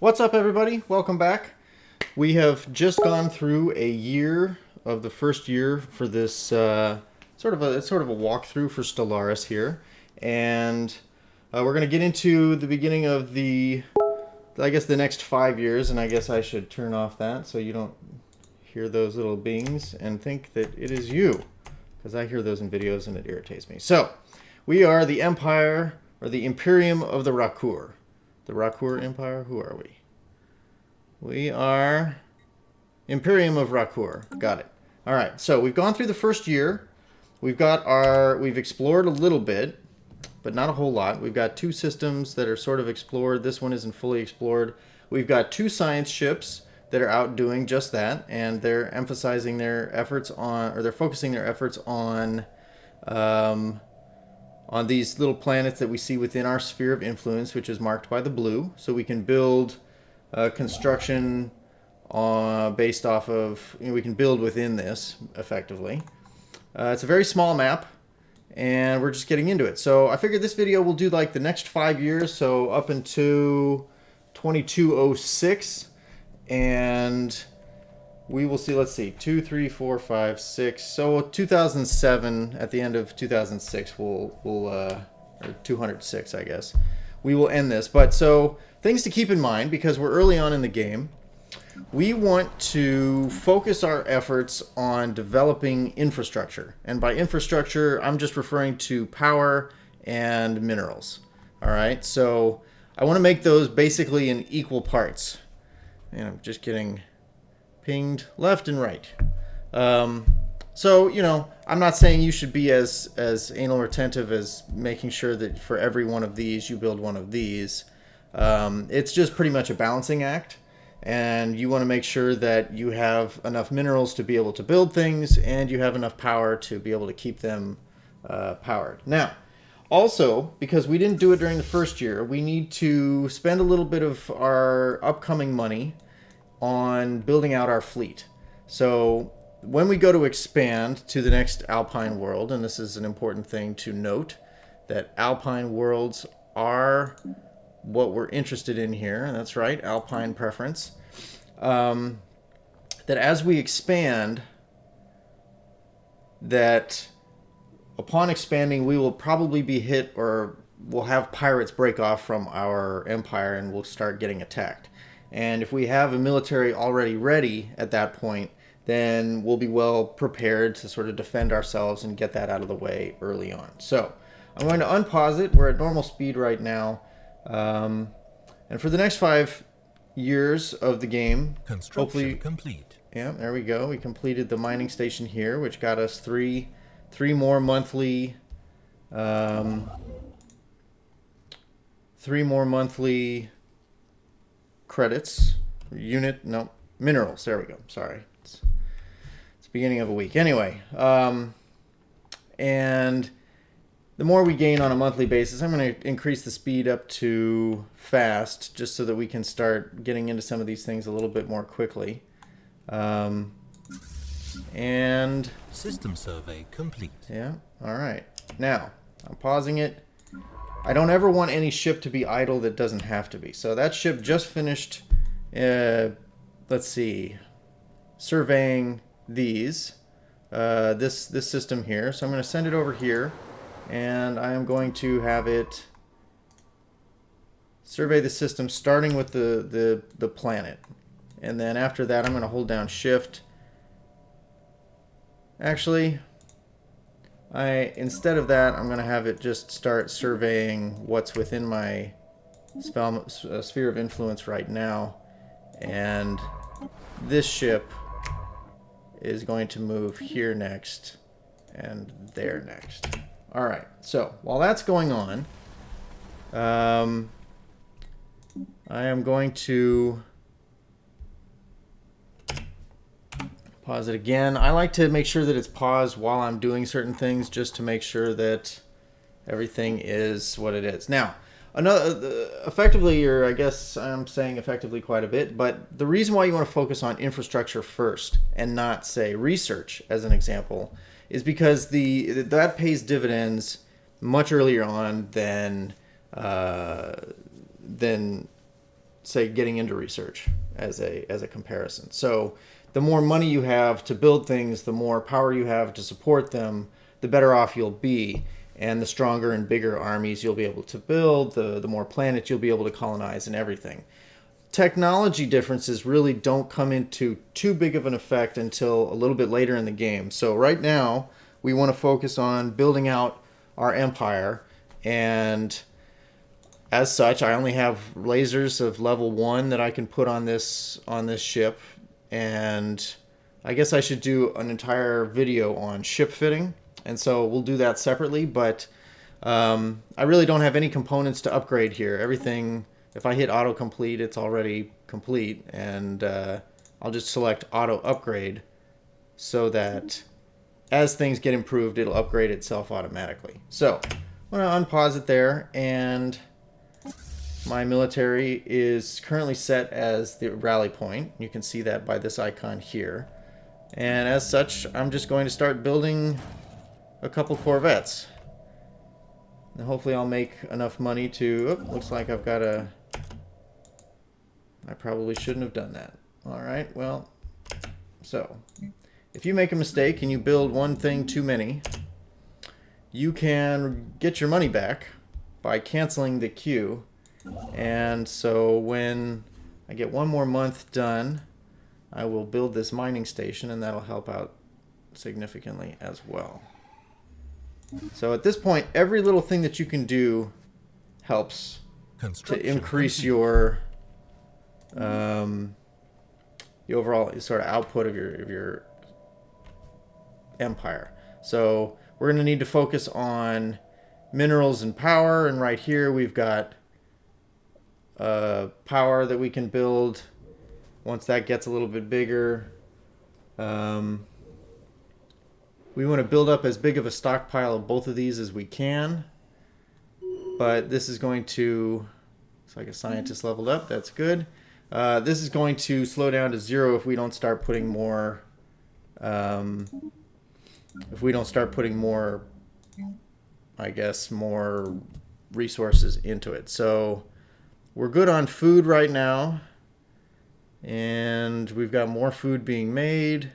What's up, everybody? Welcome back. We have just gone through a year of the first year for this sort of a walkthrough for Stellaris here, and we're going to get into the beginning of the next 5 years. And I guess I should turn off that so you don't hear those little bings and think that it is you, because I hear those in videos and it irritates me. So we are the Empire, or the Imperium of the Rackuur. The Rackuur Empire? Who are we? We are Imperium of Rackuur. Got it. All right. So we've gone through the first year. We've explored a little bit, but not a whole lot. We've got 2 systems that are sort of explored. This one isn't fully explored. We've got 2 science ships that are out doing just that, and they're emphasizing their efforts on, or they're focusing their efforts on these little planets that we see within our sphere of influence, which is marked by the blue. So we can build construction based off of, we can build within this effectively. It's a very small map, and we're just getting into it. So I figured this video will do like the next 5 years, so up into 2206, and we will see, let's see, 2, 3, 4, 5, 6. So 2007, at the end of 2006, or 206, I guess, we will end this. But so things to keep in mind, because we're early on in the game, we want to focus our efforts on developing infrastructure. And by infrastructure, I'm just referring to power and minerals. All right, so I want to make those basically in equal parts. And I'm just getting pinged left and right. So, you know, I'm not saying you should be as anal retentive as making sure that for every one of these you build one of these. It's just pretty much a balancing act, and you want to make sure that you have enough minerals to be able to build things, and you have enough power to be able to keep them powered. Now, also, because we didn't do it during the first year, we need to spend a little bit of our upcoming money on building out our fleet. So when we go to expand to the next Alpine world, and this is an important thing to note, that Alpine worlds are what we're interested in here, and that's right, Alpine preference, that as we expand, that upon expanding we will probably be hit, or we'll have pirates break off from our empire and we'll start getting attacked. And if we have a military already ready at that point, then we'll be well prepared to sort of defend ourselves and get that out of the way early on. So I'm going to unpause it. We're at normal speed right now. And for the next 5 years of the game, hopefully complete. Yeah, there we go. We completed the mining station here, which got us three more monthly credits, minerals. There we go. Sorry, it's beginning of a week. Anyway, and the more we gain on a monthly basis, I'm going to increase the speed up to fast, just so that we can start getting into some of these things a little bit more quickly. And system survey complete. Yeah. All right. Now I'm pausing it. I don't ever want any ship to be idle that doesn't have to be. So that ship just finished, let's see, surveying this system here. So I'm going to send it over here, and I am going to have it survey the system, starting with the planet. And then after that, I'm going to hold down Shift. Actually, instead of that, I'm going to have it just start surveying what's within my sphere of influence right now. And this ship is going to move here next and there next. All right, so while that's going on, I am going to pause it again. I like to make sure that it's paused while I'm doing certain things, just to make sure that everything is what it is. Now, effectively, or I guess I'm saying effectively quite a bit, but the reason why you want to focus on infrastructure first and not, say, research as an example, is because that pays dividends much earlier on than say, getting into research as a comparison. So the more money you have to build things, the more power you have to support them, the better off you'll be. And the stronger and bigger armies you'll be able to build, the more planets you'll be able to colonize and everything. Technology differences really don't come into too big of an effect until a little bit later in the game. So right now, we want to focus on building out our empire, and as such, I only have lasers of level 1 that I can put on this ship, and I guess I should do an entire video on ship fitting, and so we'll do that separately, but I really don't have any components to upgrade here. Everything, if I hit autocomplete, it's already complete, and I'll just select auto upgrade so that as things get improved, it'll upgrade itself automatically. So I'm going to unpause it there, and my military is currently set as the rally point. You can see that by this icon here. And as such, I'm just going to start building a couple corvettes. And hopefully I'll make enough money to... Oh, looks like I've got a... I probably shouldn't have done that. Alright, well, so if you make a mistake and you build one thing too many, you can get your money back by canceling the queue. And so when I get one more month done, I will build this mining station, and that'll help out significantly as well. So at this point, every little thing that you can do helps to increase your the overall sort of output of your empire. So we're going to need to focus on minerals and power, and right here we've got power that we can build. Once that gets a little bit bigger, we want to build up as big of a stockpile of both of these as we can, but this is going to... It's like a scientist leveled up. That's good. This is going to slow down to 0 if we don't start putting more I guess more resources into it. So we're good on food right now, and we've got more food being made.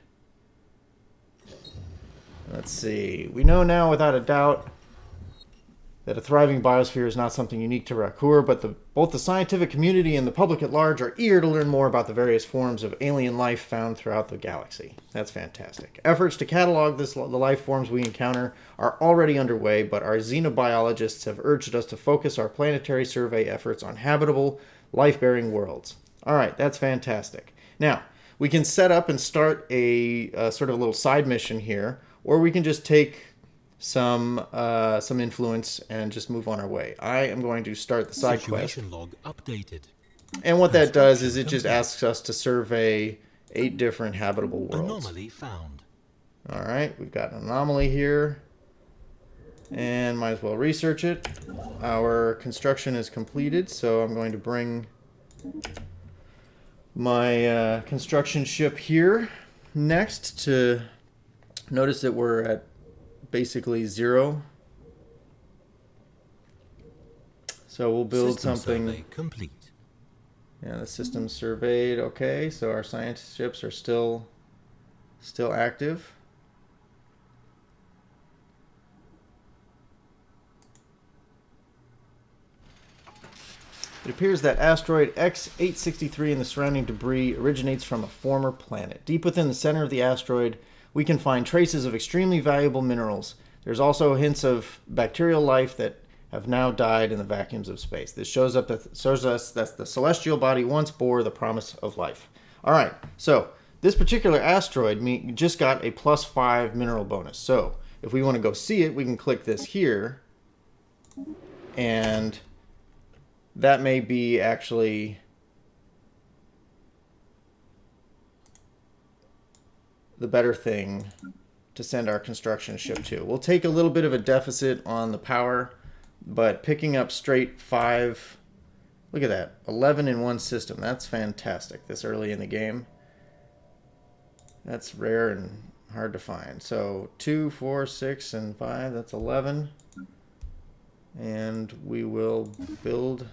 Let's see. We know now without a doubt that a thriving biosphere is not something unique to Rackuur, but both the scientific community and the public at large are eager to learn more about the various forms of alien life found throughout the galaxy. That's fantastic. Efforts to catalog the life forms we encounter are already underway, but our xenobiologists have urged us to focus our planetary survey efforts on habitable, life-bearing worlds. All right, that's fantastic. Now, we can set up and start a sort of a little side mission here, or we can just take some influence and just move on our way. I am going to start the side quest. Situation log updated. And what that does is it just asks us to survey 8 different habitable worlds. Anomaly found. All right, we've got an anomaly here, and might as well research it. Our construction is completed, so I'm going to bring my construction ship here next to notice that we're at basically 0. So we'll build something. Survey complete. Yeah, the system's surveyed. Okay, so our science ships are still active. It appears that asteroid X-863 and the surrounding debris originates from a former planet. Deep within the center of the asteroid, we can find traces of extremely valuable minerals. There's also hints of bacterial life that have now died in the vacuums of space. This shows us that the celestial body once bore the promise of life. All right, so this particular asteroid just got a +5 mineral bonus. So if we want to go see it, we can click this here, and that may be actually the better thing to send our construction ship to. We'll take a little bit of a deficit on the power, but picking up straight 5, look at that, 11 in one system. That's fantastic this early in the game. That's rare and hard to find. So 2, 4, 6, and 5, that's 11. And we will build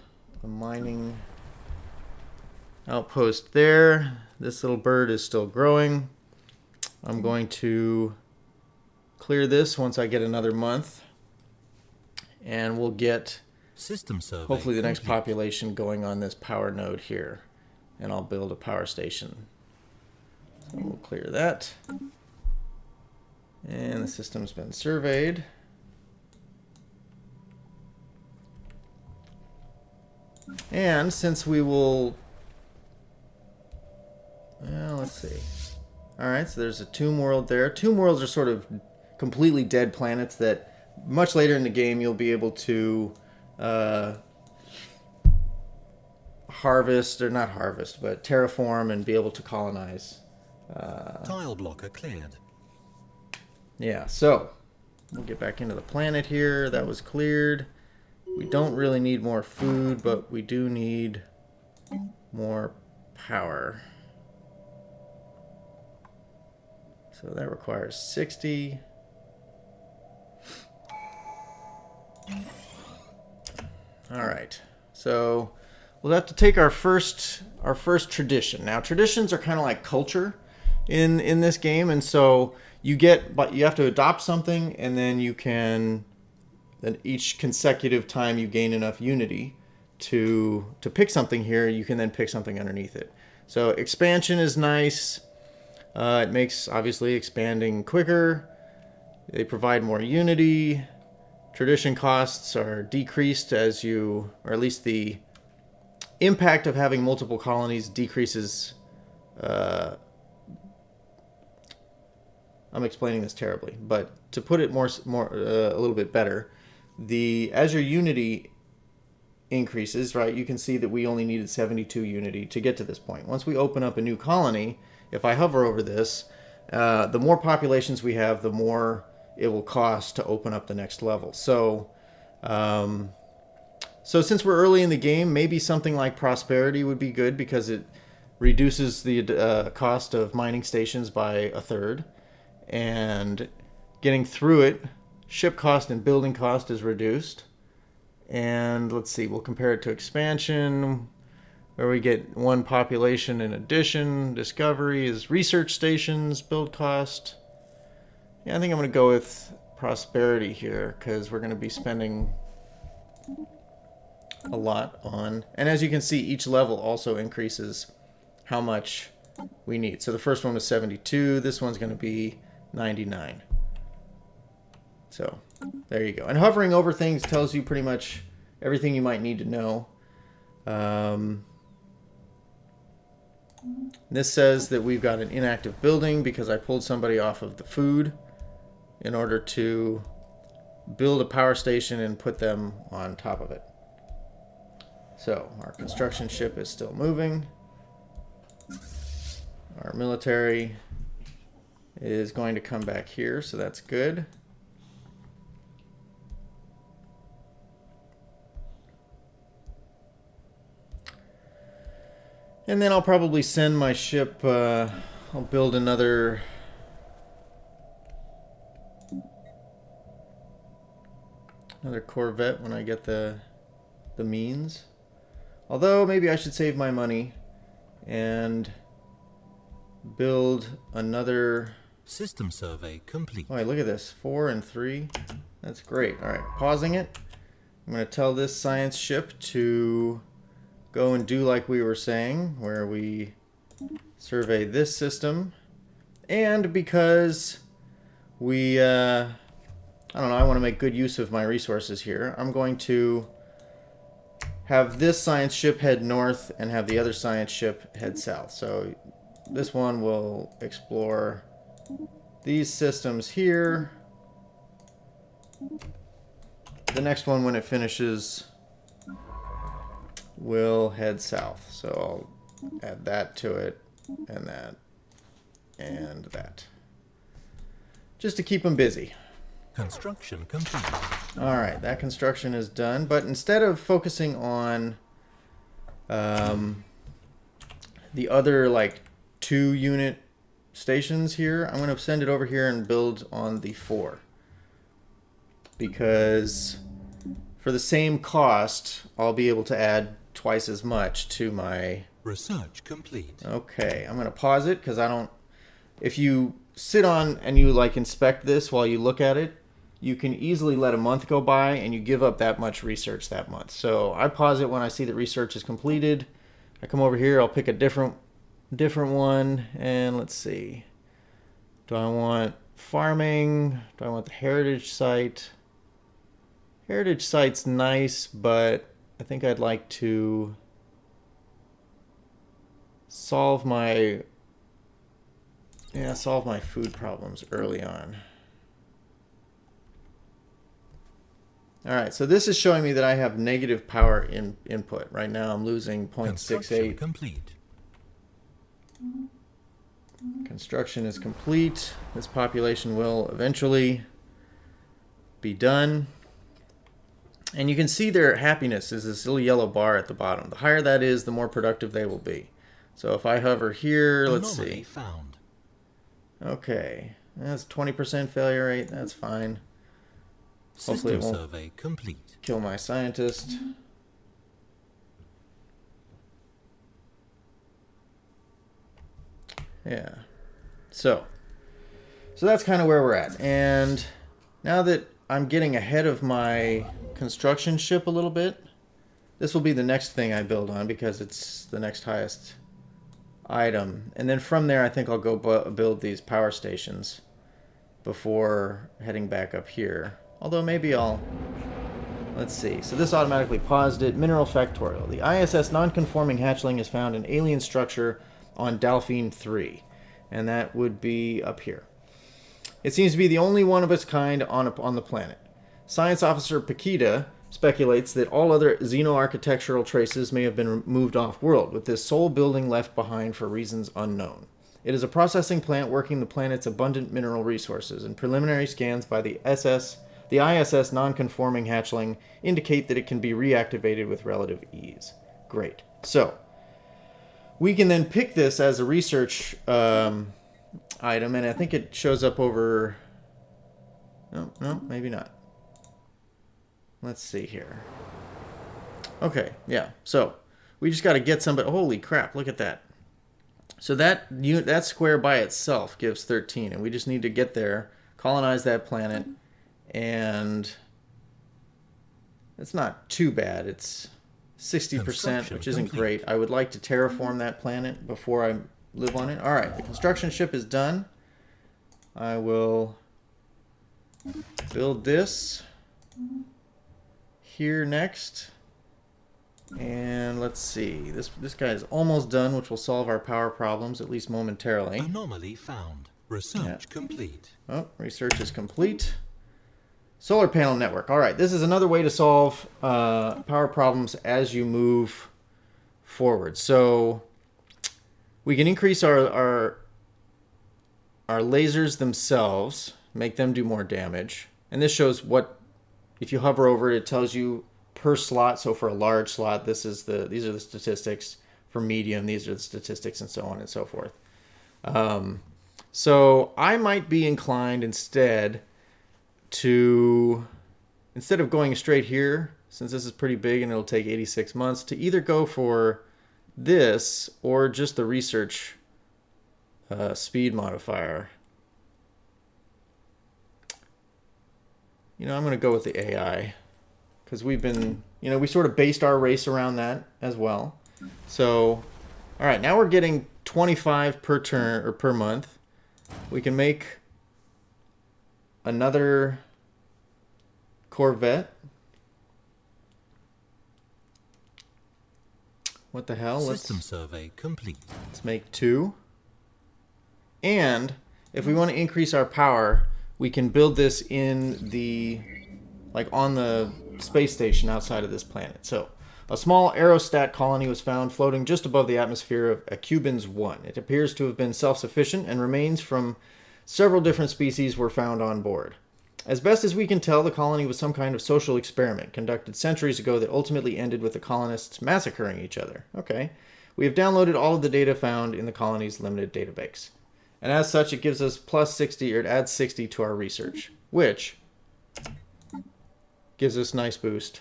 a mining outpost there. This little bird is still growing. I'm going to clear this once I get another month. And we'll get System survey hopefully the next complete. population going on this power node here. And I'll build a power station. So we'll clear that. And the system's been surveyed. And since we will... Well, let's see. Alright, so there's a tomb world there. Tomb worlds are sort of completely dead planets that much later in the game you'll be able to harvest, or not harvest, but terraform and be able to colonize. Tile blocker cleared. Yeah, so we'll get back into the planet here. That was cleared. We don't really need more food, but we do need more power. So that requires 60. All right. So we'll have to take our first tradition. Now, traditions are kind of like culture in this game, and so you have to adopt something, and then then each consecutive time you gain enough unity to pick something here, you can then pick something underneath it. So expansion is nice. It makes obviously expanding quicker. They provide more unity. Tradition costs are decreased as you, or at least the impact of having multiple colonies decreases. I'm explaining this terribly, but to put it a little bit better, as your unity increases, right, you can see that we only needed 72 unity to get to this point. Once we open up a new colony, if I hover over this, the more populations we have, the more it will cost to open up the next level. So since we're early in the game, maybe something like prosperity would be good because it reduces the cost of mining stations by 1/3, and getting through it, ship cost and building cost is reduced. And let's see, we'll compare it to expansion, where we get 1 population in addition. Discovery is research stations, build cost. Yeah, I think I'm going to go with prosperity here because we're going to be spending a lot on. And as you can see, each level also increases how much we need. So the first one was 72. This one's going to be 99. So there you go. And hovering over things tells you pretty much everything you might need to know. This says that we've got an inactive building because I pulled somebody off of the food in order to build a power station and put them on top of it. So our construction ship is still moving. Our military is going to come back here, so that's good. And then I'll probably send my ship, I'll build another Corvette when I get the means. Although maybe I should save my money and build another. System survey complete. Oh, wait, look at this. 4 and 3. That's great. All right, pausing it. I'm going to tell this science ship to go and do like we were saying, where we survey this system. And because we, I don't know, I want to make good use of my resources here, I'm going to have this science ship head north and have the other science ship head south. So this one will explore these systems here. The next one, when it finishes, will head south. So I'll add that to it, and that, and that. Just to keep them busy. Construction complete. All right, that construction is done. But instead of focusing on the other like 2-unit stations here, I'm going to send it over here and build on the 4. Because for the same cost, I'll be able to add twice as much to my... Research complete. Okay, I'm going to pause it because I don't... If you sit on and you like inspect this while you look at it, you can easily let a month go by and you give up that much research that month. So I pause it when I see that research is completed. I come over here, I'll pick a different one, and let's see. Do I want farming? Do I want the heritage site? Heritage site's nice, but I think I'd like to solve my food problems early on. All right, so this is showing me that I have negative power input. Right now I'm losing 0.68. Complete. Construction is complete. This population will eventually be done. And you can see their happiness is this little yellow bar at the bottom. The higher that is, the more productive they will be. So if I hover here, let's see. Found. Okay, that's 20% failure rate. That's fine. Hopefully it System won't survey complete. kill my scientist. Yeah. So that's kind of where we're at. And now that I'm getting ahead of my construction ship a little bit, this will be the next thing I build on because it's the next highest item. And then from there, I think I'll go build these power stations before heading back up here. Although maybe I'll... Let's see. So this automatically paused it. Mineral factorial. The ISS non-conforming hatchling is found in alien structure on Delphine 3. And that would be up here. It seems to be the only one of its kind on the planet. Science Officer Paquita speculates that all other xeno-architectural traces may have been moved off-world, with this sole building left behind for reasons unknown. It is a processing plant working the planet's abundant mineral resources, and preliminary scans by the ISS non-conforming hatchling indicate that it can be reactivated with relative ease. Great. So, we can then pick this as a research item, and I think it shows up over... No, maybe not. Let's see here. Okay, yeah. So, we just got to get somebody... Holy crap, look at that. So that square by itself gives 13, and we just need to get there, colonize that planet, and it's not too bad. It's 60%, which isn't great. I would like to terraform that planet before I live on it. All right, the construction ship is done. I will build this here next. And let's see. This guy is almost done, which will solve our power problems, at least momentarily. Anomaly found. Research complete. Oh, research is complete. Solar panel network. All right, this is another way to solve power problems as you move forward. So we can increase our lasers themselves, make them do more damage. And this shows what, if you hover over it, it tells you per slot. So for a large slot, these are the statistics. For medium, these are the statistics, and so on and so forth. So I might be inclined instead of going straight here, since this is pretty big and it'll take 86 months, to either go for this or just the research speed modifier. I'm going to go with the AI, because we've been, we sort of based our race around that as well. So, all right, now we're getting 25 per turn or per month. We can make another Corvette. What the hell? System survey complete. Let's make 2. And if we want to increase our power, we can build this in the, on the space station outside of this planet. So, a small aerostat colony was found floating just above the atmosphere of Cubans 1. It appears to have been self-sufficient, and remains from several different species were found on board. As best as we can tell, the colony was some kind of social experiment conducted centuries ago that ultimately ended with the colonists massacring each other. Okay. We have downloaded all of the data found in the colony's limited database. And as such, it gives us plus 60, or it adds 60 to our research, which gives us a nice boost.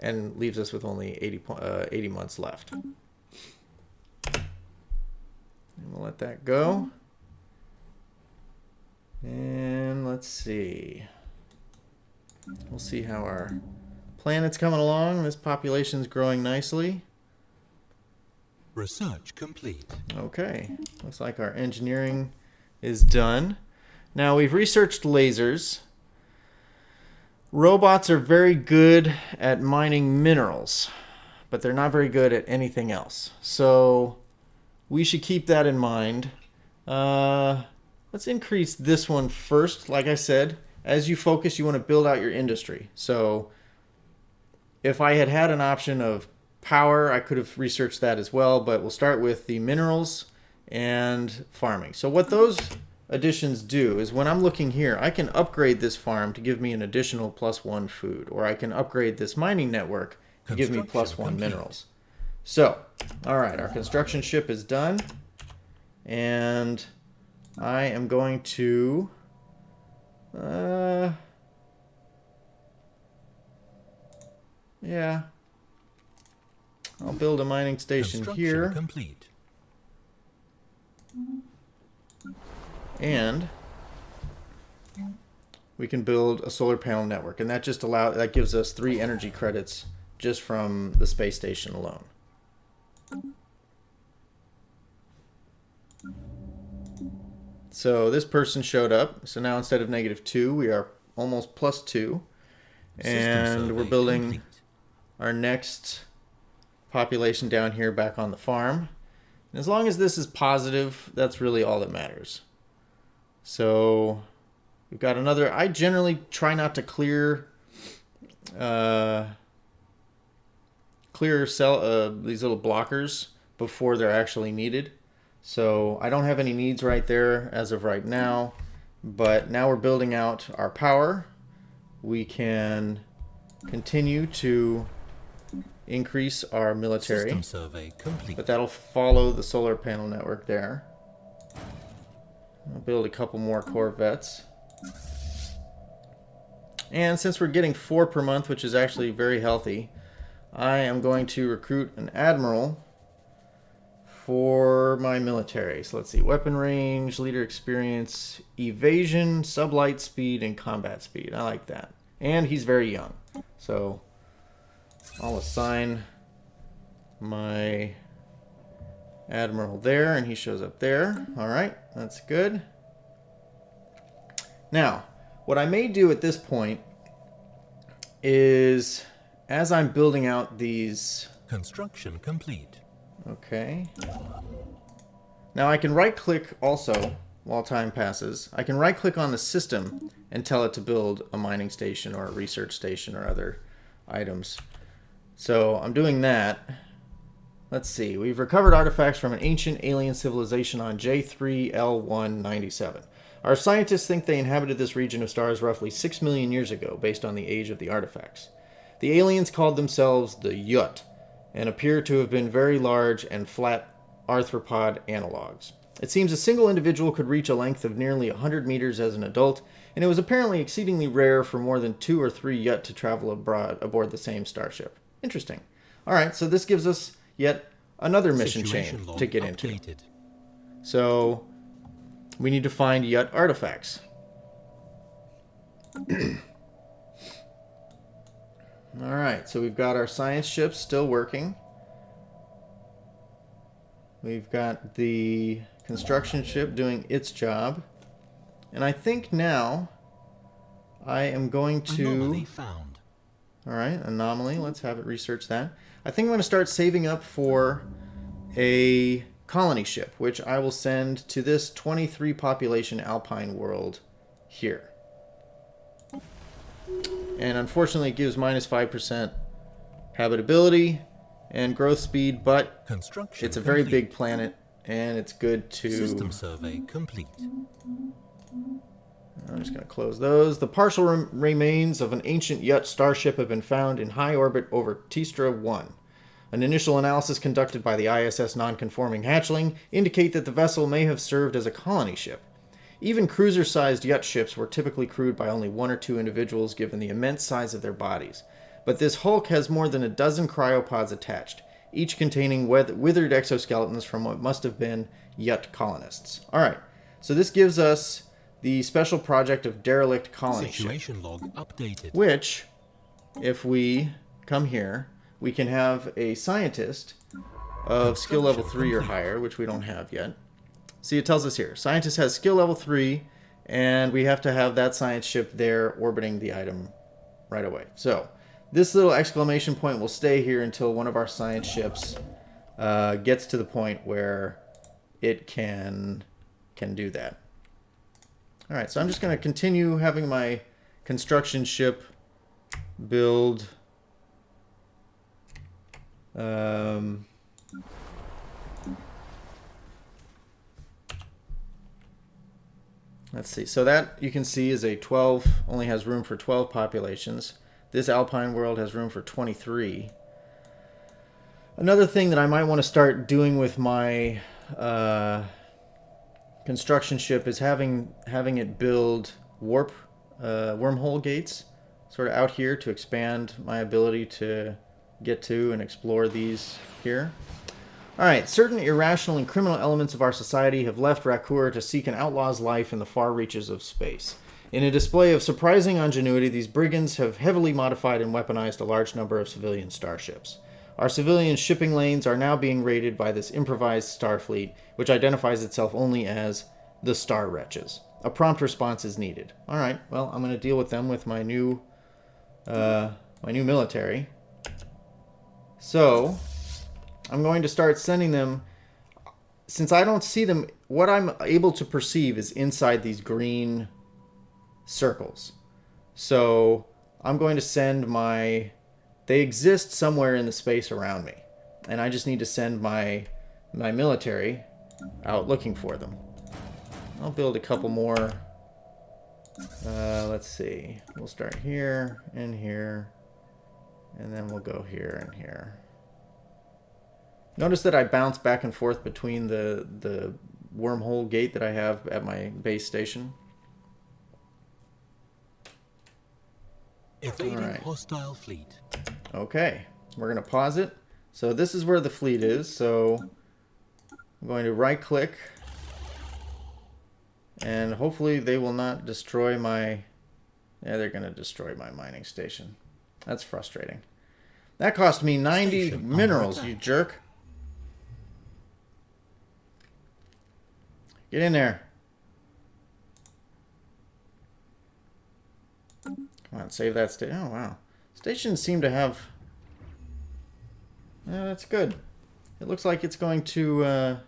and leaves us with only 80 months left. And we'll let that go. And let's see. We'll see how our planet's coming along. This population's growing nicely. Research complete. Okay. Looks like our engineering is done. Now we've researched lasers. Robots are very good at mining minerals, but they're not very good at anything else. So we should keep that in mind. Let's increase this one first. Like I said, as you focus, you want to build out your industry. So if I had had an option of power, I could have researched that as well, but we'll start with the minerals and farming. So what those additions do is when I'm looking here, I can upgrade this farm to give me an additional +1 food, or I can upgrade this mining network to give me +1 minerals. So, all right, our construction ship is done, and I am going to yeah, I'll build a mining station here. Complete. And we can build a solar panel network, and that gives us 3 energy credits just from the space station alone. So this person showed up. So now instead of -2, we are almost +2, and we're building our next population down here back on the farm. And as long as this is positive, that's really all that matters. So we've got another. I generally try not to clear these little blockers before they're actually needed. So I don't have any needs right there as of right now, but now we're building out our power. We can continue to increase our military, System survey complete. but that'll follow the solar panel network there. I'll build a couple more Corvettes. And since we're getting 4 per month, which is actually very healthy, I am going to recruit an admiral for my military. So let's see, weapon range, leader experience, evasion, sublight speed, and combat speed. I like that. And he's very young. So I'll assign my admiral there, and he shows up there. All right, that's good. Now, what I may do at this point is, as I'm building out these... Construction complete. Okay. Now I can right-click also, while time passes. I can right-click on the system and tell it to build a mining station or a research station or other items. So I'm doing that. Let's see. We've recovered artifacts from an ancient alien civilization on J3L197. Our scientists think they inhabited this region of stars roughly 6 million years ago, based on the age of the artifacts. The aliens called themselves the Yut, and appear to have been very large and flat arthropod analogs. It seems a single individual could reach a length of nearly 100 meters as an adult, and it was apparently exceedingly rare for more than 2 or 3 Yut to travel aboard the same starship. Interesting. Alright, so this gives us yet another mission chain to get into. So we need to find Yut artifacts. Alright, so we've got our science ships still working. We've got the construction ship doing its job. And I think now I am going to... Anomaly found. Alright, anomaly. Let's have it research that. I think I'm going to start saving up for a colony ship, which I will send to this 23 population alpine world here. And unfortunately it gives -5% habitability and growth speed, but it's a very big planet, and it's good to... System survey complete. I'm just going to close those. The partial remains of an ancient Yut starship have been found in high orbit over Tistra 1. An initial analysis conducted by the ISS non-conforming hatchling indicate that the vessel may have served as a colony ship. Even cruiser-sized Yut ships were typically crewed by only 1 or 2 individuals given the immense size of their bodies. but this hulk has more than a dozen cryopods attached, each containing withered exoskeletons from what must have been Yut colonists. Alright, so this gives us the special project of Derelict colony Situation log updated. which, if we come here, we can have a scientist of skill level 3 or higher, which we don't have yet. See, it tells us here, scientist has skill level 3, and we have to have that science ship there orbiting the item right away. So, this little exclamation point will stay here until one of our science ships gets to the point where it can do that. Alright, so I'm just going to continue having my construction ship build let's see, so that you can see is a 12, only has room for 12 populations. This Alpine world has room for 23. Another thing that I might want to start doing with my construction ship is having it build wormhole gates sort of out here to expand my ability to get to and explore these here. Alright, certain irrational and criminal elements of our society have left Rackuur to seek an outlaw's life in the far reaches of space. In a display of surprising ingenuity, these brigands have heavily modified and weaponized a large number of civilian starships. Our civilian shipping lanes are now being raided by this improvised starfleet, which identifies itself only as the Star Wretches. A prompt response is needed. Alright, well, I'm going to deal with them with my new military. So, I'm going to start sending them, since I don't see them, what I'm able to perceive is inside these green circles. So, I'm going to send they exist somewhere in the space around me. And I just need to send my military out looking for them. I'll build a couple more. Let's see. We'll start here and here. And then we'll go here and here. Notice that I bounce back and forth between the wormhole gate that I have at my base station. Evading hostile fleet. Okay, we're going to pause it. So this is where the fleet is. So I'm going to right click. And hopefully they will not destroy my... Yeah, they're going to destroy my mining station. That's frustrating. That cost me 90 minerals, you jerk. Get in there. Come on, save that station. Oh, wow. Stations seem to have... Yeah, that's good. It looks like it's going to,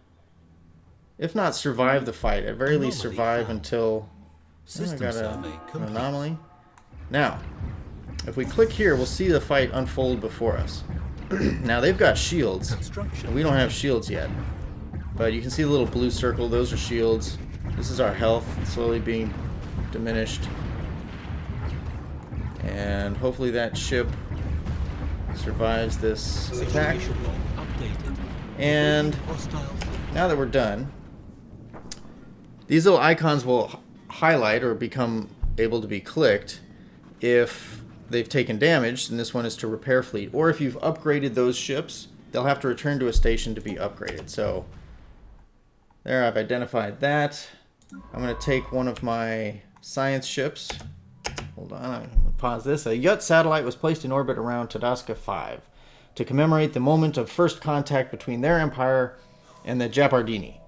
if not survive the fight, at very least survive until... Oh, I got an anomaly. Now, if we click here, we'll see the fight unfold before us. Now, they've got shields, and we don't have shields yet. But you can see the little blue circle. Those are shields. This is our health slowly being diminished. And hopefully that ship survives this attack. And now that we're done, these little icons will highlight or become able to be clicked if they've taken damage, and this one is to repair fleet. Or if you've upgraded those ships, they'll have to return to a station to be upgraded. So there, I've identified that. I'm going to take one of my science ships. Hold on, I'm going to pause this. A Yut satellite was placed in orbit around Tadasca 5 to commemorate the moment of first contact between their empire and the Japardini,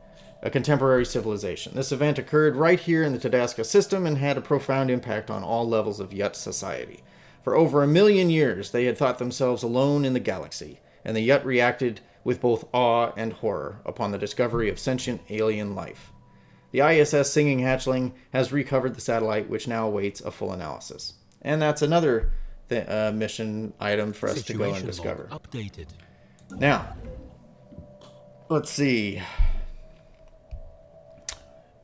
a contemporary civilization. This event occurred right here in the Tadasca system and had a profound impact on all levels of Yut society. For over 1 million years, they had thought themselves alone in the galaxy, and the Yut reacted with both awe and horror upon the discovery of sentient alien life. The ISS Singing Hatchling has recovered the satellite, which now awaits a full analysis. And that's another mission item for us to go and discover. Updated. Now, let's see.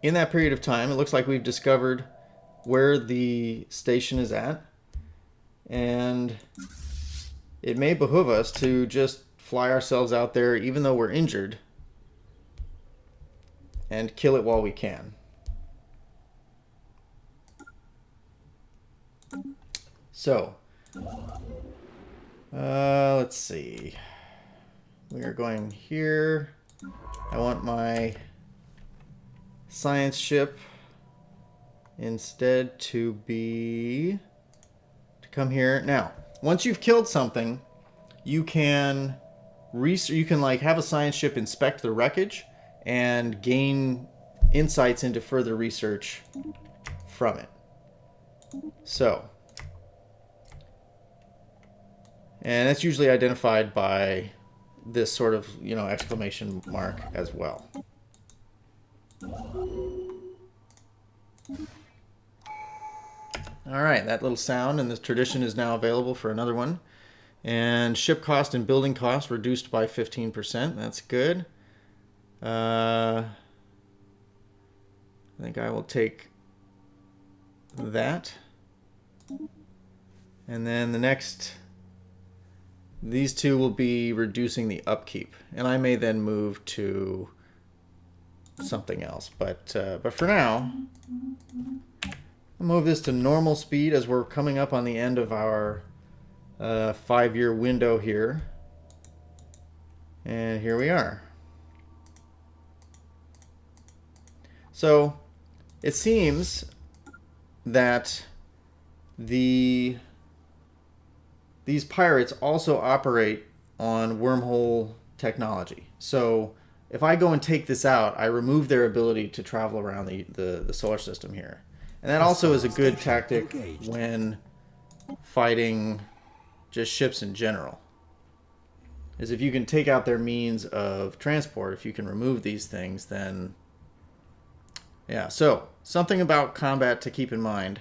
In that period of time, it looks like we've discovered where the station is at. And it may behoove us to just fly ourselves out there, even though we're injured, and kill it while we can. So, Let's see. We are going here. I want my science ship instead to come here. Now, once you've killed something, you can like have a science ship inspect the wreckage and gain insights into further research from it. So, and that's usually identified by this sort of, exclamation mark as well. All right, that little sound and this tradition is now available for another one. And ship cost and building cost reduced by 15%. That's good. I think I will take that. And then the next, these two will be reducing the upkeep. And I may then move to something else. But for now, I'll move this to normal speed as we're coming up on the end of our 5-year window here. And here we are. So it seems that these pirates also operate on wormhole technology. So if I go and take this out, I remove their ability to travel around the solar system here. And that also is a good tactic when fighting just ships in general. Is if you can take out their means of transport, if you can remove these things, then yeah. So something about combat to keep in mind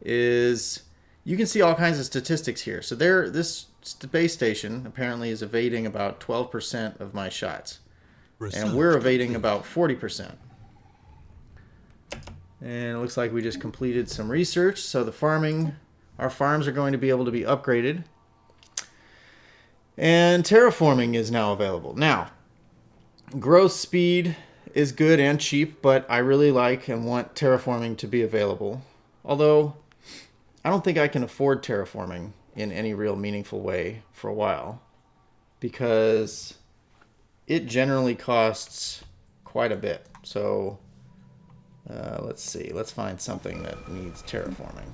is you can see all kinds of statistics here. So this space station apparently is evading about 12% of my shots. And we're evading about 40%. And it looks like we just completed some research. So our farms are going to be able to be upgraded. And terraforming is now available. Now, growth speed is good and cheap, but I really like and want terraforming to be available. Although, I don't think I can afford terraforming in any real meaningful way for a while, because it generally costs quite a bit. So, let's see. Let's find something that needs terraforming.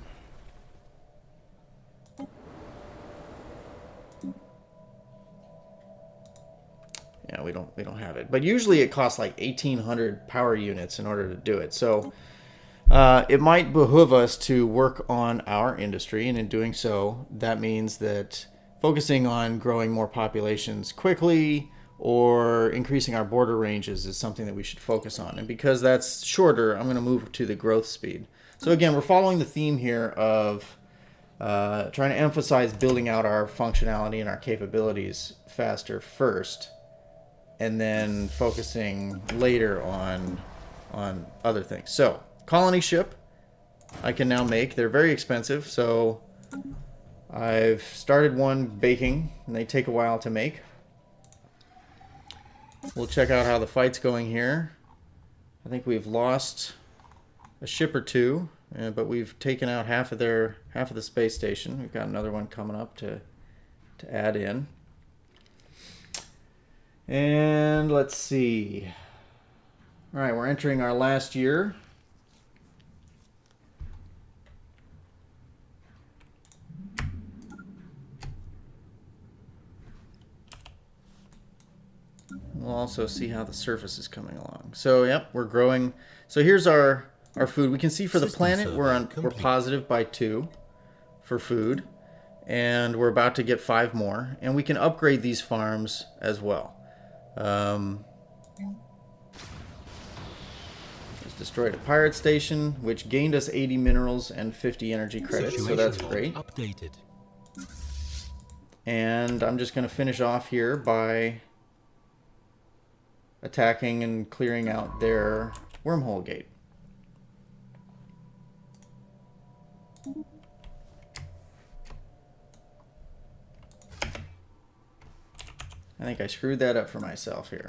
Yeah, we don't have it. But usually it costs like 1,800 power units in order to do it. So it might behoove us to work on our industry, and in doing so, that means that focusing on growing more populations quickly or increasing our border ranges is something that we should focus on. And because that's shorter, I'm going to move to the growth speed. So again, we're following the theme here of trying to emphasize building out our functionality and our capabilities faster first, and then focusing later on other things. So, colony ship I can now make. They're very expensive, so I've started one baking, and they take a while to make. We'll check out how the fight's going here. I think we've lost a ship or two, but we've taken out half of the space station. We've got another one coming up to add in. And let's see. All right, we're entering our last year. We'll also see how the surface is coming along. So, yep, we're growing. So here's our food. We can see for the planet we're positive by 2 for food, and we're about to get 5 more, and we can upgrade these farms as well. Just destroyed a pirate station, which gained us 80 minerals and 50 energy credits, so that's great. Updated. And I'm just going to finish off here by attacking and clearing out their wormhole gate. I think I screwed that up for myself here.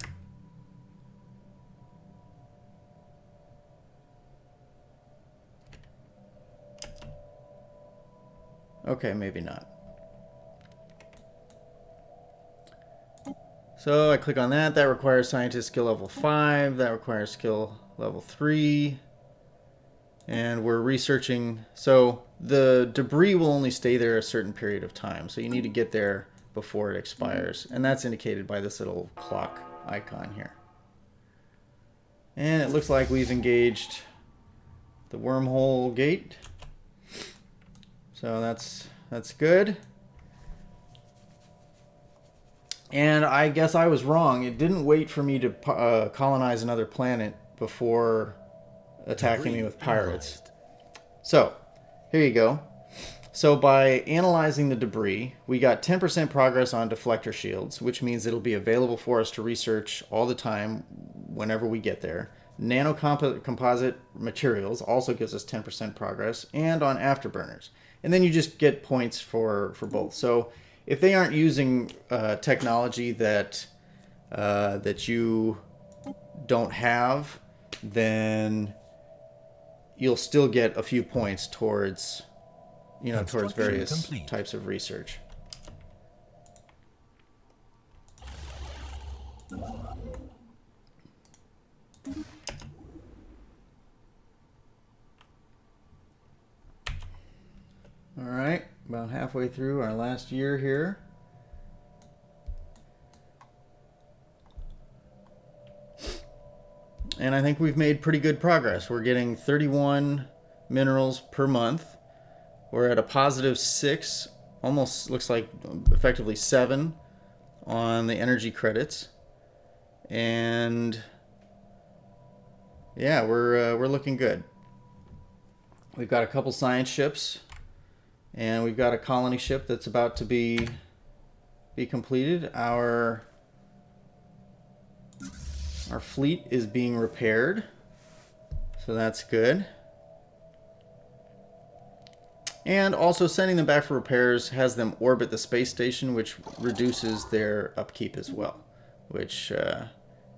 Okay, maybe not. So I click on that. That requires scientist skill level 5. That requires skill level 3. And we're researching. So the debris will only stay there a certain period of time. So you need to get there before it expires. And that's indicated by this little clock icon here. And it looks like we've engaged the wormhole gate. So that's good. And I guess I was wrong. It didn't wait for me to colonize another planet before attacking me with pirates. So, here you go. So by analyzing the debris, we got 10% progress on deflector shields, which means it'll be available for us to research all the time whenever we get there. Nanocomposite materials also gives us 10% progress, and on afterburners. And then you just get points for both. So if they aren't using technology that you don't have, then you'll still get a few points towards, towards various types of research. All right, about halfway through our last year here. And I think we've made pretty good progress. We're getting 31 minerals per month. We're at a positive 6, almost looks like effectively 7 on the energy credits. And yeah, we're looking good. We've got a couple science ships, and we've got a colony ship that's about to be completed. Our fleet is being repaired, so that's good. And also sending them back for repairs has them orbit the space station, which reduces their upkeep as well, which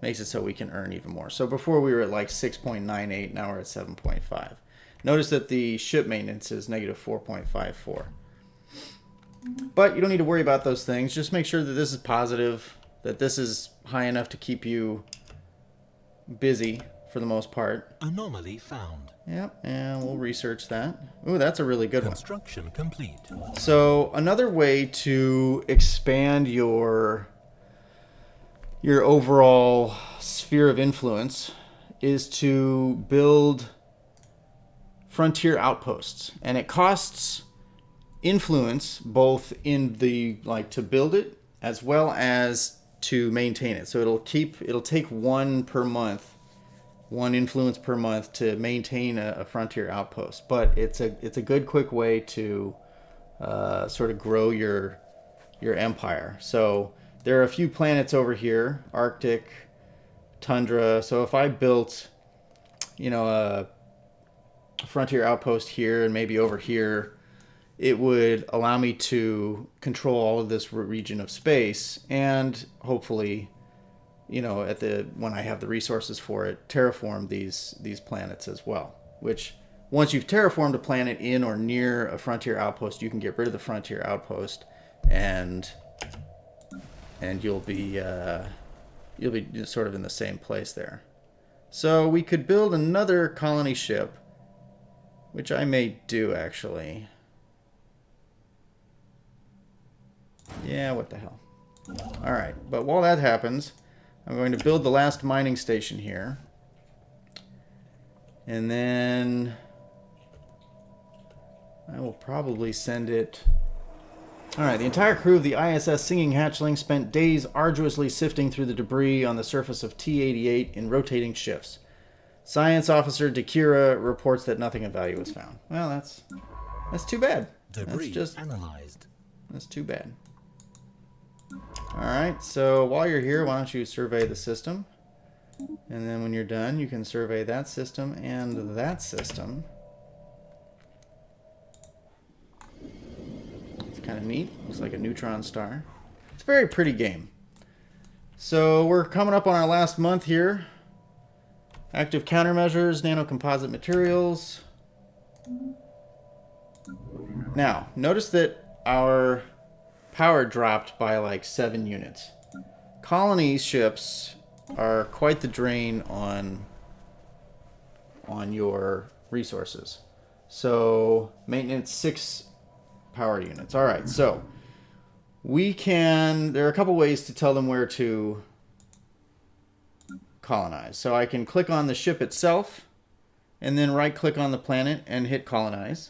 makes it so we can earn even more. So before we were at like 6.98, now we're at 7.5. Notice that the ship maintenance is negative 4.54. But you don't need to worry about those things. Just make sure that this is positive, that this is high enough to keep you busy for the most part. Anomaly found. Yep, and we'll research that. Ooh, that's a really good one. Construction complete. So another way to expand your overall sphere of influence is to build frontier outposts. And it costs influence both in the, to build it as well as to maintain it. So it'll take 1 per month. 1 influence per month to maintain a frontier outpost, but it's a good quick way to sort of grow your empire. So there are a few planets over here, Arctic, tundra. So if I built, a frontier outpost here and maybe over here, it would allow me to control all of this region of space and hopefully, when I have the resources for it, terraform these planets as well. Which, once you've terraformed a planet in or near a frontier outpost, you can get rid of the frontier outpost, and you'll be sort of in the same place there. So we could build another colony ship, which I may do actually. Yeah, what the hell. All right, but while that happens, I'm going to build the last mining station here. And then I will probably send it... Alright, the entire crew of the ISS Singing Hatchling spent days arduously sifting through the debris on the surface of T-88 in rotating shifts. Science Officer Dekira reports that nothing of value was found. Well, that's too bad. Debris analyzed. That's too bad. Alright, so while you're here, why don't you survey the system? And then when you're done, you can survey that system and that system. It's kind of neat. Looks like a neutron star. It's a very pretty game. So we're coming up on our last month here. Active countermeasures, nanocomposite materials. Now, notice that our power dropped by like 7 units. colony ships are quite the drain on your resources. So maintenance 6 power units. All right, so there are a couple ways to tell them where to colonize. So I can click on the ship itself and then right click on the planet and hit colonize.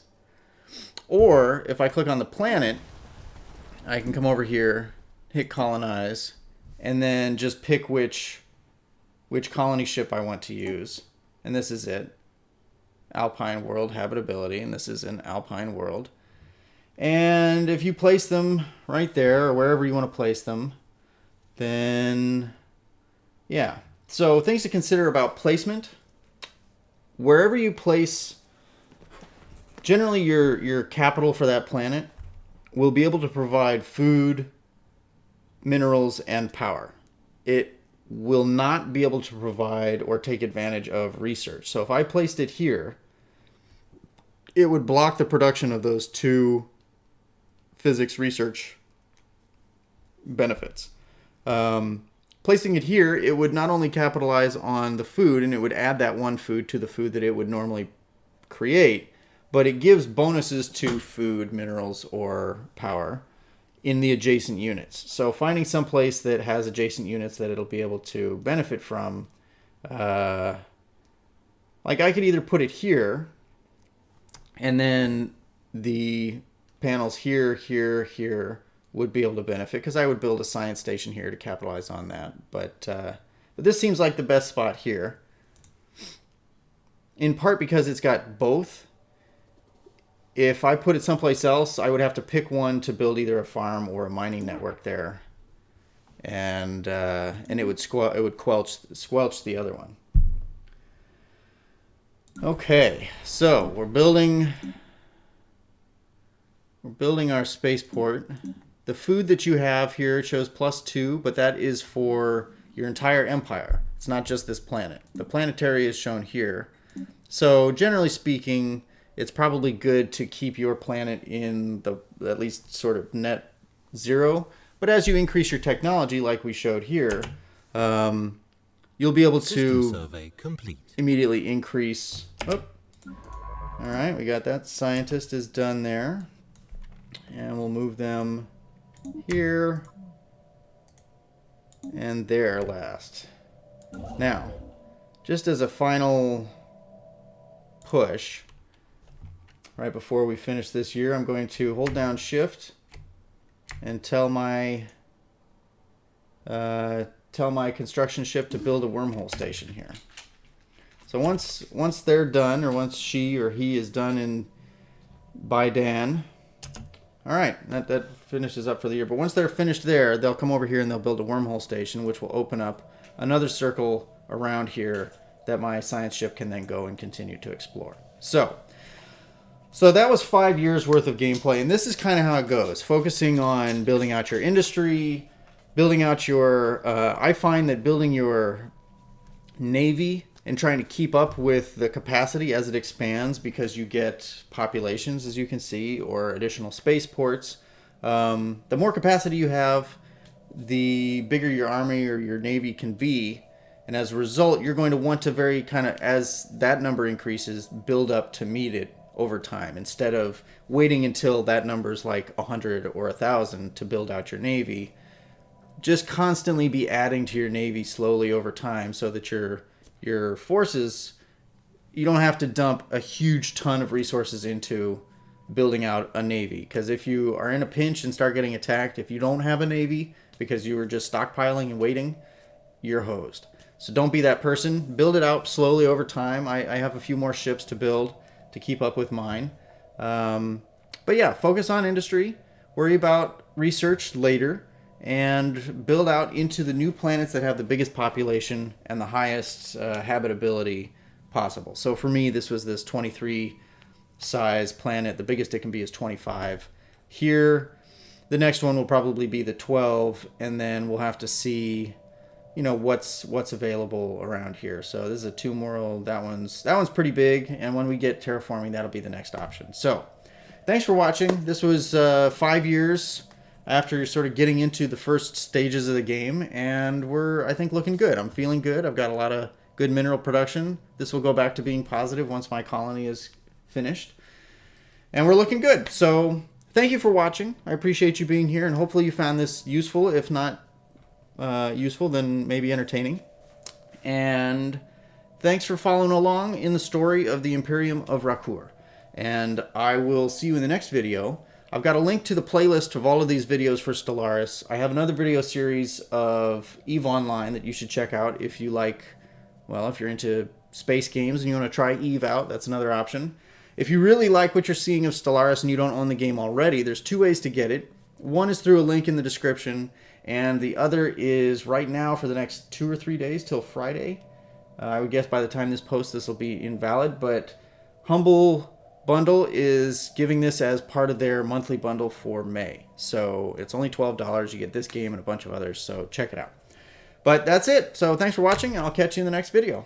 Or if I click on the planet, I can come over here, hit colonize, and then just pick which colony ship I want to use. And this is it. Alpine world habitability, and this is an alpine world. And if you place them right there or wherever you want to place them, then yeah. So things to consider about placement. Wherever you place, generally your capital for that planet will be able to provide food, minerals, and power. It will not be able to provide or take advantage of research. So if I placed it here, it would block the production of those 2 physics research benefits. Placing it here, it would not only capitalize on the food, and it would add that 1 food to the food that it would normally create, but it gives bonuses to food, minerals, or power in the adjacent units. So finding some place that has adjacent units that it'll be able to benefit from, like I could either put it here, and then the panels here, here, here would be able to benefit, because I would build a science station here to capitalize on that. But this seems like the best spot here, in part because it's got both. If I put it someplace else, I would have to pick one to build either a farm or a mining network there, and it would squelch the other one. Okay, so we're building our spaceport. The food that you have here shows +2, but that is for your entire empire. It's not just this planet. The planetary is shown here. So generally speaking, it's probably good to keep your planet in the at least sort of net 0. But as you increase your technology, like we showed here, you'll be able to immediately increase. Oh, all right, we got that. Scientist is done there. And we'll move them here and there last. Now, just as a final push, right before we finish this year, I'm going to hold down Shift and tell my construction ship to build a wormhole station here. So once they're done, or once she or he is done by Dan, all right, that finishes up for the year. But once they're finished there, they'll come over here and they'll build a wormhole station, which will open up another circle around here that my science ship can then go and continue to explore. So that was 5 years worth of gameplay, and this is kind of how it goes. Focusing on building out your industry, building out your... I find that building your navy and trying to keep up with the capacity as it expands, because you get populations, as you can see, or additional spaceports. The more capacity you have, the bigger your army or your navy can be. And as a result, you're going to want to very kind of, as that number increases, build up to meet it over time, instead of waiting until that number's like 100 or 1,000 to build out your navy. Just constantly be adding to your navy slowly over time, so that your forces, you don't have to dump a huge ton of resources into building out a navy. Because if you are in a pinch and start getting attacked, if you don't have a navy because you were just stockpiling and waiting, you're hosed. So don't be that person. Build it out slowly over time. I have a few more ships to build to keep up with mine. But yeah, focus on industry. Worry about research later. And build out into the new planets that have the biggest population and the highest habitability possible. So for me, this was this 23 size planet. The biggest it can be is 25. Here, the next one will probably be the 12, and then we'll have to see, what's available around here. So this is a 2 world. That one's pretty big, and when we get terraforming, that'll be the next option. So thanks for watching. This was 5 years after sort of getting into the first stages of the game, and we're, I think, looking good. I'm feeling good. I've got a lot of good mineral production. This will go back to being positive once my colony is finished. And we're looking good. So thank you for watching. I appreciate you being here, and hopefully you found this useful. If not useful, then maybe entertaining. And thanks for following along in the story of the Imperium of Rackuur. And I will see you in the next video. I've got a link to the playlist of all of these videos for Stellaris. I have another video series of EVE Online that you should check out if you like, well, if you're into space games and you want to try EVE out, that's another option. If you really like what you're seeing of Stellaris and you don't own the game already, there's two ways to get it. One is through a link in the description, and the other is right now for the next 2 or 3 days till Friday. I would guess by the time this posts, this will be invalid, but Humble Bundle is giving this as part of their monthly bundle for May. So it's only $12. You get this game and a bunch of others, so check it out. But that's it. So thanks for watching, and I'll catch you in the next video.